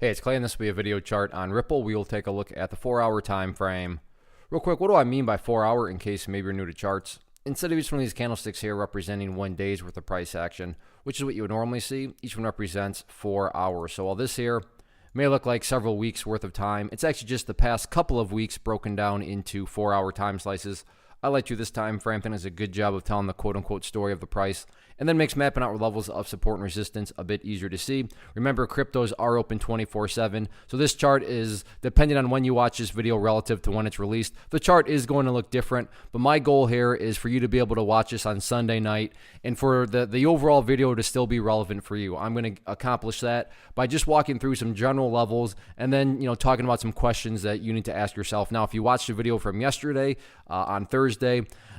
Hey, it's Clay, and this will be a video chart on Ripple. We will take a look at the 4-hour time frame. Real quick, what do I mean by 4-hour in case maybe you're new to charts? Instead of each one of these candlesticks here representing 1 day's worth of price action, which is what you would normally see, each one represents 4 hours. So while this here may look like several weeks worth of time, it's actually just the past couple of weeks broken down into 4-hour time slices. I like to this time frame. I think it's a good job of telling the quote-unquote story of the price, and then makes mapping out levels of support and resistance a bit easier to see. Remember, cryptos are open 24/7, so this chart is, depending on when you watch this video relative to when it's released, the chart is going to look different, but my goal here is for you to be able to watch this on Sunday night, and for the overall video to still be relevant for you. I'm going to accomplish that by just walking through some general levels, and then talking about some questions that you need to ask yourself. Now, if you watched the video from yesterday on Thursday,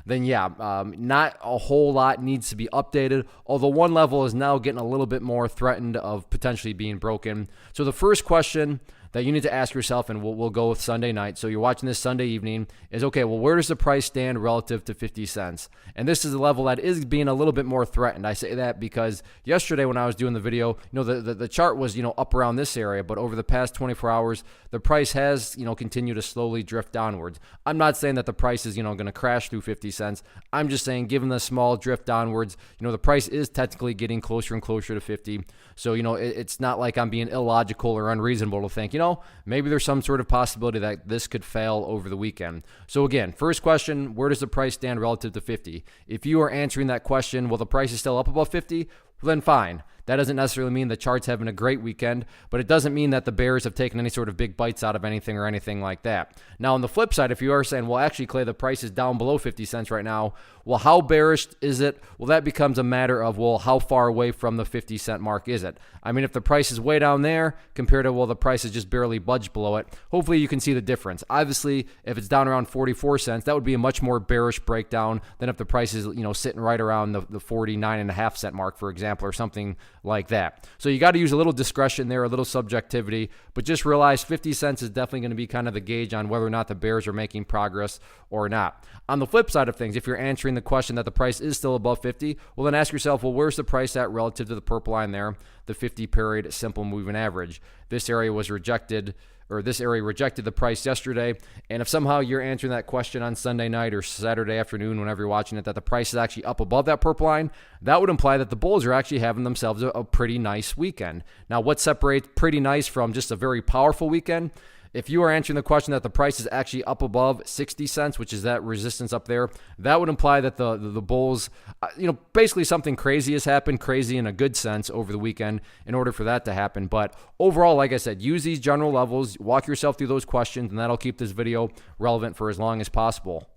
then not a whole lot needs to be updated, although one level is now getting a little bit more threatened of potentially being broken. So the first question that you need to ask yourself, and we'll go with Sunday night, so you're watching this Sunday evening, is, okay, well, where does the price stand relative to 50 cents? And this is a level that is being a little bit more threatened. I say that because yesterday when I was doing the video, the chart was, up around this area, but over the past 24 hours, the price has, continued to slowly drift downwards. I'm not saying that the price is, going to crash through 50 cents. I'm just saying, given the small drift downwards, the price is technically getting closer and closer to 50. So, it's not like I'm being illogical or unreasonable to think, maybe there's some sort of possibility that this could fail over the weekend. So again, first question, where does the price stand relative to 50? If you are answering that question, well, the price is still up above 50, then fine. That doesn't necessarily mean the chart's having a great weekend, but it doesn't mean that the bears have taken any sort of big bites out of anything or anything like that. Now, on the flip side, if you are saying, well, actually, Clay, the price is down below 50 cents right now, well, how bearish is it? Well, that becomes a matter of, well, how far away from the 50 cent mark is it? I mean, if the price is way down there compared to, well, the price is just barely budged below it, hopefully you can see the difference. Obviously, if it's down around 44 cents, that would be a much more bearish breakdown than if the price is, sitting right around the 49.5 cent mark, for example, or something like that. So you got to use a little discretion there, a little subjectivity, but just realize 50 cents is definitely going to be kind of the gauge on whether or not the bears are making progress or not. On the flip side of things, if you're answering the question that the price is still above 50, well, then ask yourself, well, where's the price at relative to the purple line there, the 50-period simple moving average? This area was rejected, or this area rejected the price yesterday, and if somehow you're answering that question on Sunday night or Saturday afternoon, whenever you're watching it, that the price is actually up above that purple line, that would imply that the bulls are actually having themselves a pretty nice weekend. Now, what separates pretty nice from just a very powerful weekend? If you are answering the question that the price is actually up above 60 cents, which is that resistance up there, that would imply that the bulls, basically something crazy has happened, crazy in a good sense over the weekend in order for that to happen. But overall, like I said, use these general levels, walk yourself through those questions, and that'll keep this video relevant for as long as possible.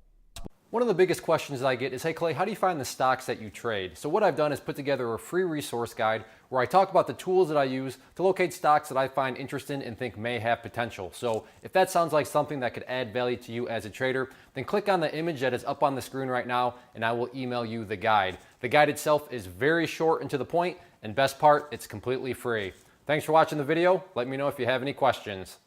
One of the biggest questions that I get is, hey Clay, how do you find the stocks that you trade? So what I've done is put together a free resource guide where I talk about the tools that I use to locate stocks that I find interesting and think may have potential. So if that sounds like something that could add value to you as a trader, then click on the image that is up on the screen right now and I will email you the guide. The guide itself is very short and to the point, and best part, it's completely free. Thanks for watching the video. Let me know if you have any questions.